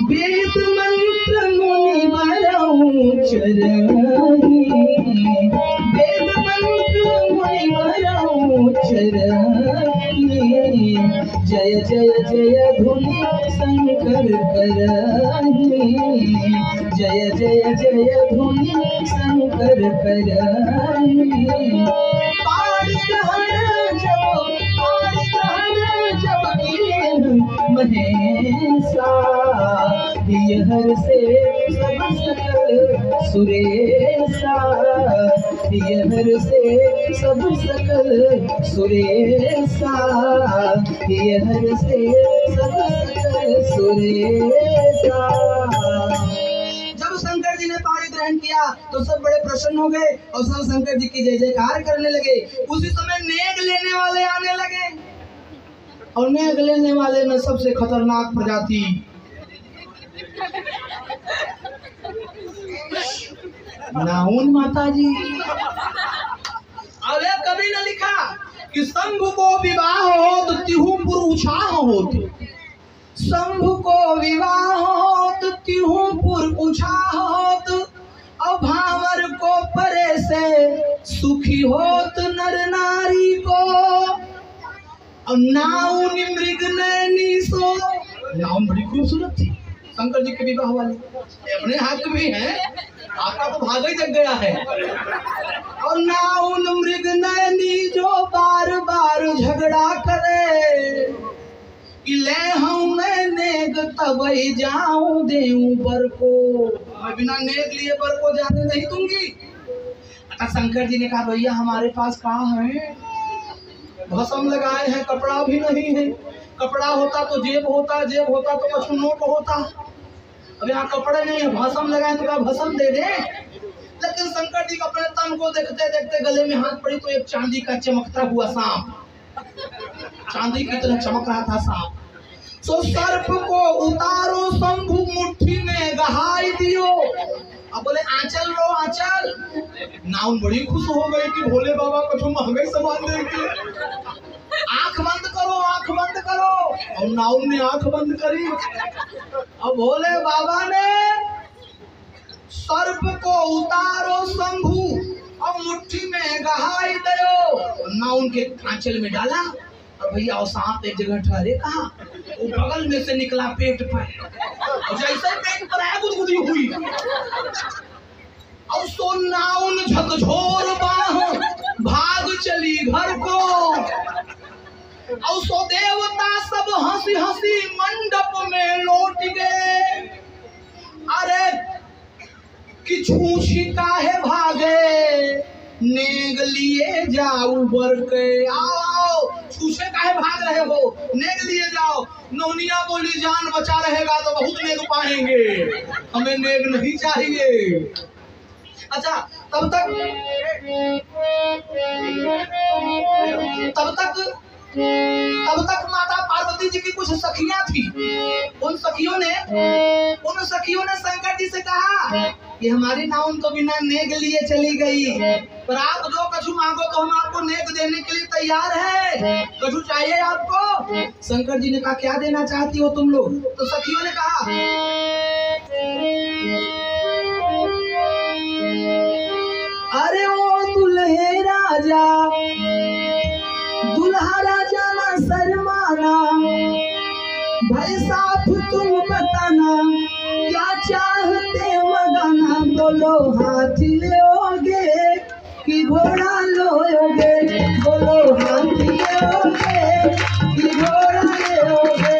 वेद मंत्र मुनि बरऊ चरही, वेद मंत्र मुनि बरऊ चरही, जय जय जय धुनि शंकर करही, जय जय जय धुनि शंकर करही। महेशा हर से सब सकल सुरेशा, हर से सब सकल सुरेशा, हर से सब सकल सुरेशा। जब शंकर जी ने पाणी ग्रहण किया तो सब बड़े प्रसन्न हो गए और सब शंकर जी की जय जयकार करने लगे। उसी समय नेग लेने वाले आने लगे और नेग लेने वाले में सबसे खतरनाक प्रजाति नाउन माता जी। अरे कभी न लिखा कि शंभु को विवाह हो तो तिहुपुर उछाह होत, शंभु को विवाह हो तो तिहुपुर उछाह होत, और भावर को परे से सुखी होत नर नारी को, और नाउन मृग नैनी सो। नाउन बड़ी खूबसूरत थी शंकर जी के विवाह वाली, अपने हाथ में है, आपका तो भागा ही जग गया है। और नाउन मृग नैनी जो बार बार झगड़ा करे, ले हूँ मैं नेग तब ही जाऊं देऊं बर को, मैं बिना नेग लिए बर को जाने नहीं दूंगी। शंकर जी ने कहा भैया हमारे पास कहाँ है, भस्म लगाए हैं, कपड़ा भी नहीं है। कपड़ा होता तो जेब होता, जेब होता तो कुछ नोट होता। अब यहाँ कपड़े नहीं है, भस्म लगाए तो क्या भस्म दे दे। लेकिन शंकर जी अपने तन को देखते देखते गले में हाथ पड़ी तो एक चांदी का चमकता हुआ सांप, चांदी की तरह चमक रहा था सांप। तो सर्प को उतारो शंभु मुट्ठी में गहाई दियो, अब बोले आंचल लो आंचल। नाउन बड़ी खुश हो गई कि भोले बाबा को तो महंगे सामान देंगे। आंख बंद करो, आंख बंद करो। और नाउन ने आंख बंद करी और भोले बाबा ने सर्प को उतारो शंभु और मुट्ठी में गहाई दो, नाउन के आंचल में डाला। और भैया और सांप एक जगह ठहरे, कहा वो बगल में से निकला पेट पर, और जैसे पेट पर आया गुदगुदी हुई। और सो नाउन झकझोर बाह भाग चली घर को, और सो देवता सब हंसी हंसी मंडप में लौट गए। अरे कि छूछी काहे भागे, नेग लिए जाओ बर के, आओ छूछे काहे भाग रहे हो, नेग लिए जाओ। नौनिया बोली जान बचा रहेगा तो बहुत नेग पाएंगे, हमें नेग नहीं चाहिए। अच्छा तब तक माता पार्वती जी की कुछ सखियां थी। उन सखियों ने शंकर जी से कहा कि हमारी नाउन तो बिना नेग लिए चली गई, पर आप जो कछु मांगो तो हम आपको नेग देने के लिए तैयार है। कछु चाहिए आपको? शंकर जी ने कहा क्या देना चाहती हो तुम लोग? तो सखियों ने कहा अरे ओ दुल्हे राजा, दुल्हा राजा ना शर्माना, भाई साफ तुम बताना क्या चाहते मगाना। बोलो हाथी लोगे कि घोड़ा लोगे, बोलो हाथी लोगे कि घोड़ा लोगे।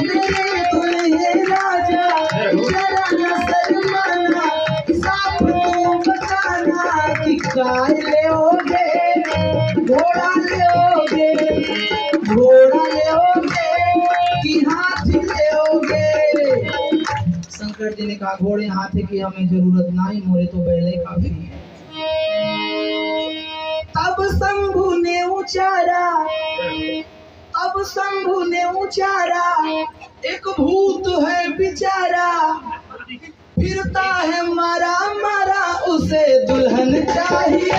मेरे दुल्हे राजा जरा ना शर्माना, साफ तुम बताना कि गाय लोगे घोड़ा लोगे, घोड़ा लोगे कि हाथी लोगे। शंकर जी ने कहा घोड़े हाथी की हमें जरूरत नहीं, मोरे तो बैले काफी है। तब शंभु ने उचारा, एक भूत है बेचारा, फिरता है मारा मारा, उसे दुल्हन चाहिए,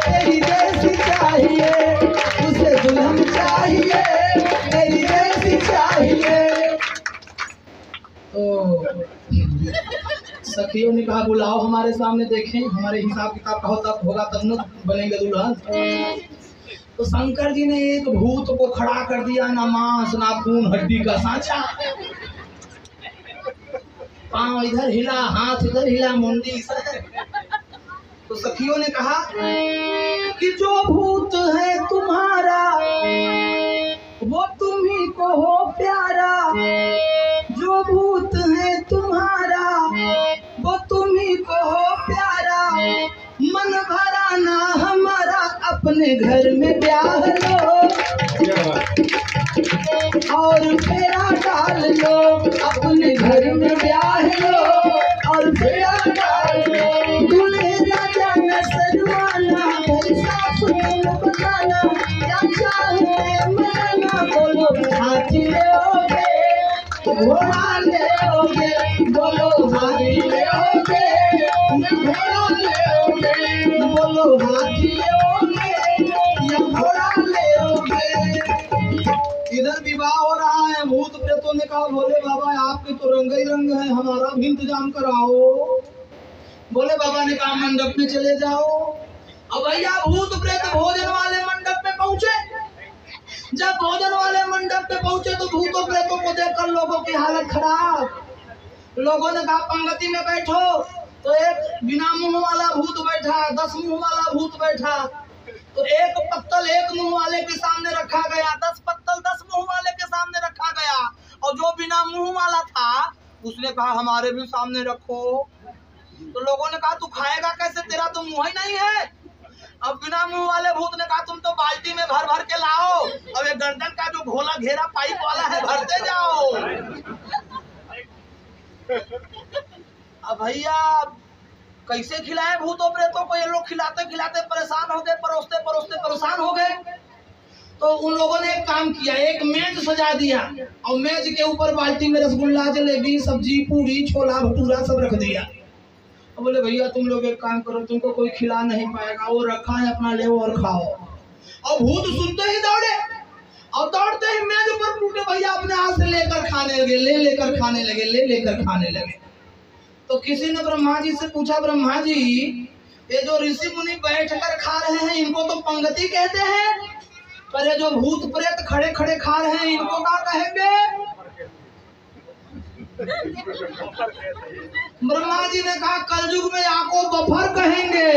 तेरी जैसी चाहिए, उसे दुल्हन चाहिए, तेरी जैसी चाहिए। तो सखियों ने कहा बुलाओ हमारे सामने, देखें हमारे हिसाब किताब का तब होगा तब न बनेंगे दुल्हन। तो शंकर जी ने एक भूत को खड़ा कर दिया, ना मांस ना खून हड्डी का सांचा। पांव इधर हिला, हाथ इधर हिला, मुंडी इधर। तो सखियों ने कहा कि जो भूत है तुम्हारा वो तुम्ही को हो प्यारा, जो भूत है तुम्हारा वो तुम्ही को हो प्यारा, मन भरा ना हमारा अपने घर में ब्याह लो और फेरा डाल लो, अपने घर में ब्याह लो और फेरा डाल लो। दूल्हे राजा न सरवाना, पैसा सुन बताना, क्या चाहे मना, बोलो हाथी लोगे घोड़ा लोगे, बोलो हाथी लोगे घोड़ा लोगे, बोलो हाथी लोगे या घोड़ा लोगे। इधर विवाह हो रहा है। भूत प्रेतों ने कहा भोले बाबा आपके तो रंग ही रंग है, हमारा भी इंतजाम कराओ। भोले बाबा ने कहा मंडप में चले जाओ। अब भैया भूत प्रेत भोजन वाले मंडप में पहुंचे। जब भोजन वाले मंडप पे पहुंचे तो भूतों प्रेतों को देखकर लोगों की हालत खराब। लोगों ने कहा पंक्ति में बैठो। तो एक बिना मुंह वाला भूत बैठा, 10 मुंह वाला भूत बैठा। तो एक पत्तल एक मुंह वाले के सामने रखा गया, 10 पत्तल 10 मुंह वाले के सामने रखा गया। और जो बिना मुंह वाला था उसने कहा हमारे भी सामने रखो। तो लोगों ने कहा तू खाएगा कैसे, तेरा तो मुंह ही नहीं है। अब बिना मुंह वाले भूत ने कहा तुम तो बाल्टी में भर भर के लाओ, अब ये गर्दन का जो घोला घेरा पाइप वाला है भरते जाओ। अब भैया कैसे खिलाए भूतों प्रेतों को, ये लोग खिलाते खिलाते परेशान हो गए, परोसते परोसते परेशान हो गए। तो उन लोगों ने एक काम किया, एक मेज सजा दिया और मेज के ऊपर बाल्टी में रसगुल्ला, जलेबी, सब्जी, पूरी, छोला भटूरा सब रख दिया। अब बोले भैया तुम लोग एक काम करो, तुमको कोई खिला नहीं पाएगा, वो रखा है अपना ले और खाओ। और भूत सुनते ही दौड़े और दौड़ते ही मेज ऊपर टूटे भैया अपने हाथ से लेकर खाने लगे, लेकर खाने लगे, लेकर खाने लगे। तो किसी ने ब्रह्मा जी से पूछा ब्रह्मा जी ये जो ऋषि मुनि बैठ कर खा रहे हैं इनको तो पंगति कहते हैं, पर ये जो भूत प्रेत खड़े खड़े खा रहे हैं इनको क्या कहेंगे। ब्रह्मा जी ने कहा कलयुग में आपको बफर कहेंगे।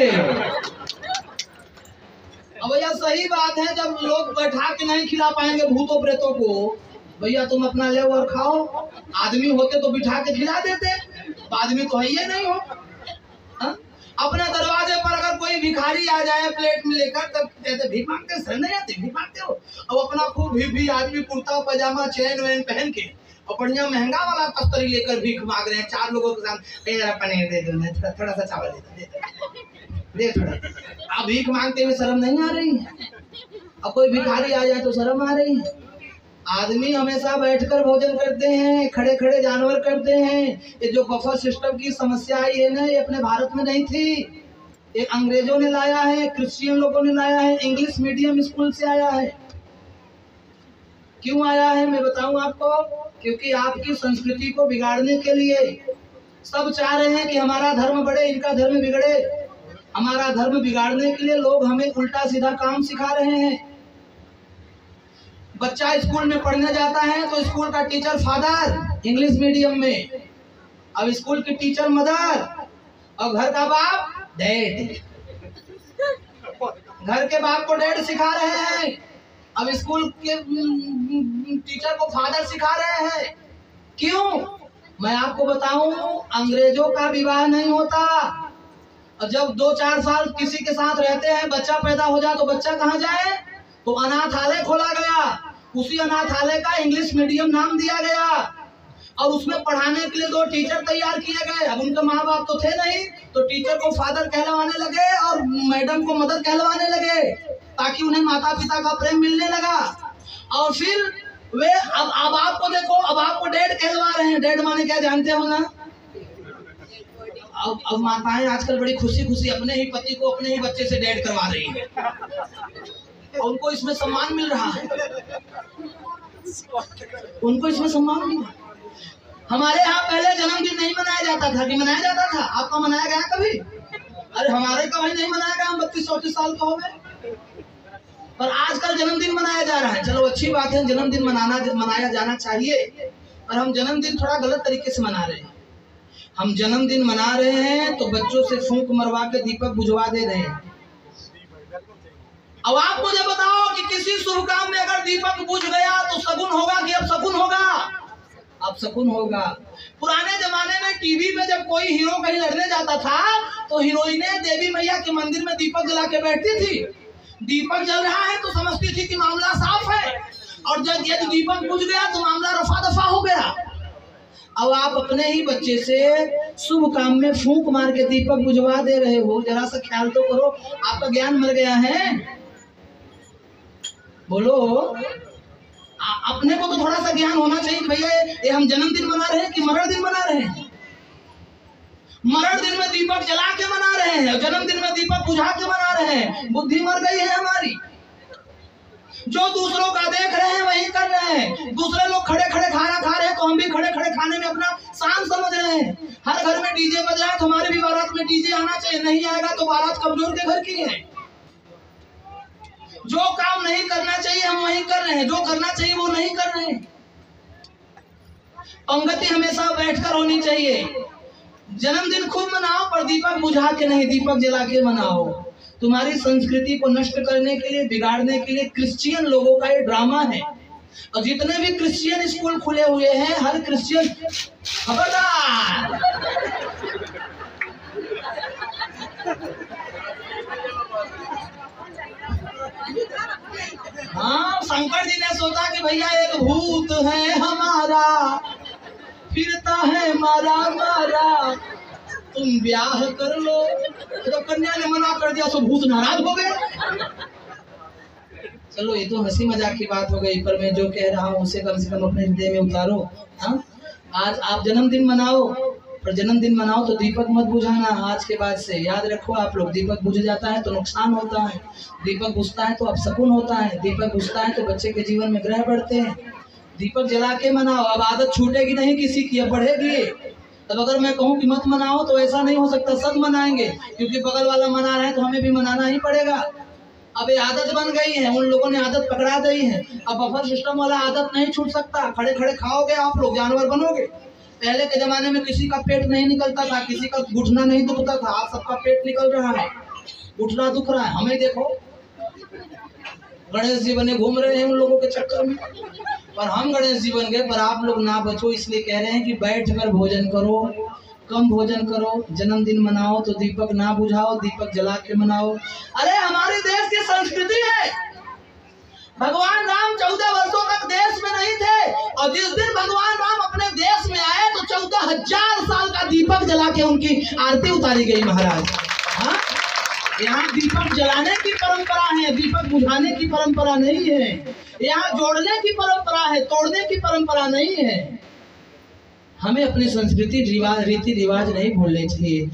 अब भैया सही बात है, जब लोग बैठा के नहीं खिला पाएंगे भूतों प्रेतों को, भैया तुम अपना ले और खाओ। आदमी होते तो बिठा के खिला देते, आदमी तो है ही नहीं हो। अपने दरवाजे पर अगर कोई भिखारी आ जाए प्लेट में लेकर, तब कहते भीख मांगते, सर नहीं आते भीख मांगते हो। अब अपना खूब भी आदमी कुर्ता पजामा चैन वैन पहन के और बढ़िया महंगा वाला तस्तरी लेकर भीख मांग रहे हैं 4 लोगों के साथ, जरा पनीर दे दो, थोड़ा सा चावल दे थोड़ा। अब भीख मांगते हुए शर्म नहीं आ रही है। अब कोई भिखारी आ जाए तो शर्म आ रही है। आदमी हमेशा बैठकर भोजन करते हैं, खड़े खड़े जानवर करते हैं। ये जो बफर सिस्टम की समस्या आई है ना, ये अपने भारत में नहीं थी, ये अंग्रेजों ने लाया है, क्रिश्चियन लोगों ने लाया है, इंग्लिश मीडियम स्कूल से आया है। क्यों आया है मैं बताऊं आपको, क्योंकि आपकी संस्कृति को बिगाड़ने के लिए सब चाह रहे हैं कि हमारा धर्म बढ़े, इनका धर्म बिगड़े। हमारा धर्म बिगाड़ने के लिए लोग हमें उल्टा सीधा काम सिखा रहे हैं। बच्चा स्कूल में पढ़ने जाता है तो स्कूल का टीचर फादर इंग्लिश मीडियम में, अब स्कूल की टीचर मदर और घर का बाप डैड। घर के बाप को डैड सिखा रहे हैं, अब स्कूल के टीचर को फादर सिखा रहे हैं। क्यों? मैं आपको बताऊं, अंग्रेजों का विवाह नहीं होता। और जब 2-4 साल किसी के साथ रहते हैं, बच्चा पैदा हो जाए तो बच्चा कहाँ जाए, तो अनाथालय खोला गया। उसी अनाथालय का इंग्लिश मीडियम नाम दिया गया और उसमें पढ़ाने के लिए 2 टीचर तैयार किए गए। अब उनके माँ बाप तो थे नहीं, तो टीचर को फादर कहलवाने लगे और मैडम को मदर कहलवाने लगे, ताकि उन्हें माता पिता का प्रेम मिलने लगा। और फिर वे अब आपको देखो, अब आपको डैड कहलवा रहे हैं। डैड माने क्या जानते हो ना? अब माताएं आजकल बड़ी खुशी खुशी अपने ही पति को अपने ही बच्चे से डैड करवा रही है। उनको इसमें सम्मान मिल रहा है, उनको इसमें सम्मान मिल रहा है। हमारे यहाँ पहले जन्मदिन नहीं मनाया जाता था कि मनाया जाता था? आपका मनाया गया कभी? अरे हमारे कभी नहीं मनाया गया, हम 32-34 साल का हो गए। पर आजकल जन्मदिन मनाया जा रहा है। चलो अच्छी बात है, जन्मदिन मनाया जाना चाहिए, पर हम जन्मदिन थोड़ा गलत तरीके से मना रहे हैं। हम जन्मदिन मना रहे हैं तो बच्चों से फूंक मरवा के दीपक बुझवा दे रहे हैं। अब आप मुझे बताओ कि किसी शुभ काम में अगर दीपक बुझ गया तो शगुन होगा कि अब शकुन होगा? अब शकुन होगा। पुराने जमाने में टीवी पे जब कोई हीरो कहीं लड़ने जाता था तो हीरोइनें देवी मैया के मंदिर में दीपक जला के बैठती थी। दीपक जल रहा है तो समझती थी कि मामला साफ है, और जब यदि दीपक बुझ गया तो मामला रफा दफा हो गया। अब आप अपने ही बच्चे से शुभ काम में फूंक मार के दीपक बुझवा दे रहे हो। जरा सा ख्याल तो करो, आपका ज्ञान मर गया है? बोलो, अपने को तो थोड़ा सा ज्ञान होना चाहिए भैया। ये हम जन्मदिन मना रहे हैं कि मरण दिन मना रहे हैं? मरण दिन में दीपक जला के मना रहे हैं, जन्मदिन में दीपक बुझा के मना रहे हैं। बुद्धि मर गई है हमारी। जो दूसरों का देख रहे हैं वही कर रहे हैं। दूसरे लोग खड़े खड़े खाना खा रहे हैं तो हम भी खड़े खड़े खाने में अपना शान समझ रहे हैं। हर घर में डीजे बज रहा है तो हमारे भी बारात में डीजे आना चाहिए। नहीं आएगा तो बारात कमजोर के घर की है। जो काम नहीं करना चाहिए हम वही कर रहे हैं, जो करना चाहिए वो नहीं कर रहे हैं। पंगति हमेशा बैठकर होनी चाहिए। जन्मदिन खूब मनाओ पर दीपक बुझा के नहीं, दीपक जला के मनाओ। तुम्हारी संस्कृति को नष्ट करने के लिए, बिगाड़ने के लिए क्रिश्चियन लोगों का ये ड्रामा है। और जितने भी क्रिश्चियन स्कूल खुले हुए हैं, हर क्रिश्चियन खबरदार। हाँ, शंकर जी ने सोचा कि भैया एक भूत है हमारा, फिरता है मारा मारा, तुम ब्याह कर लो। तो कन्या ने मना कर दिया तो भूत नाराज हो गए। चलो ये तो हंसी मजाक की बात हो गई, पर मैं जो कह रहा हूँ उसे कम से कम अपने हृदय में उतारो। हाँ, आज आप जन्मदिन मनाओ, पर जन्मदिन मनाओ तो दीपक मत बुझाना। आज के बाद से याद रखो आप लोग, दीपक बुझ जाता है तो नुकसान होता है, दीपक बुझता है तो अपशकुन होता है, दीपक बुझता है तो बच्चे के जीवन में ग्रह बढ़ते हैं। दीपक जला के मनाओ। अब आदत छूटेगी नहीं किसी की, अब बढ़ेगी। तब अगर मैं कहूँ कि मत मनाओ तो ऐसा नहीं हो सकता, सब मनाएंगे, क्योंकि बगल वाला मना रहे हैं तो हमें भी मनाना ही पड़ेगा। अब ये आदत बन गई है, उन लोगों ने आदत पकड़ा दी है। अब बफर सिस्टम वाला आदत नहीं छूट सकता। खड़े खड़े खाओगे आप लोग, जानवर बनोगे। पहले के जमाने में किसी का पेट नहीं निकलता था, किसी का घुटना नहीं दुखता था। आप सबका पेट निकल रहा है, घुटना दुख रहा है। हमें देखो, गणेश जी बने घूम रहे हैं उन लोगों के चक्कर में। पर हम गणेश जी बन गए, पर आप लोग ना बचो। इसलिए कह रहे हैं कि बैठ कर भोजन करो, कम भोजन करो। जन्मदिन मनाओ तो दीपक ना बुझाओ, दीपक जला के मनाओ। अरे हमारे देश की संस्कृति है, भगवान राम 14 वर्षों तक देश में नहीं थे, और जिस दिन भगवान राम अपने देश में आए तो 14,000 साल का दीपक जला के उनकी आरती उतारी गई महाराज। हाँ, यहाँ दीपक जलाने की परंपरा है, दीपक बुझाने की परंपरा नहीं है। यहाँ जोड़ने की परंपरा है, तोड़ने की परंपरा नहीं है। हमें अपनी संस्कृति रीति रिवाज नहीं भूलने चाहिए।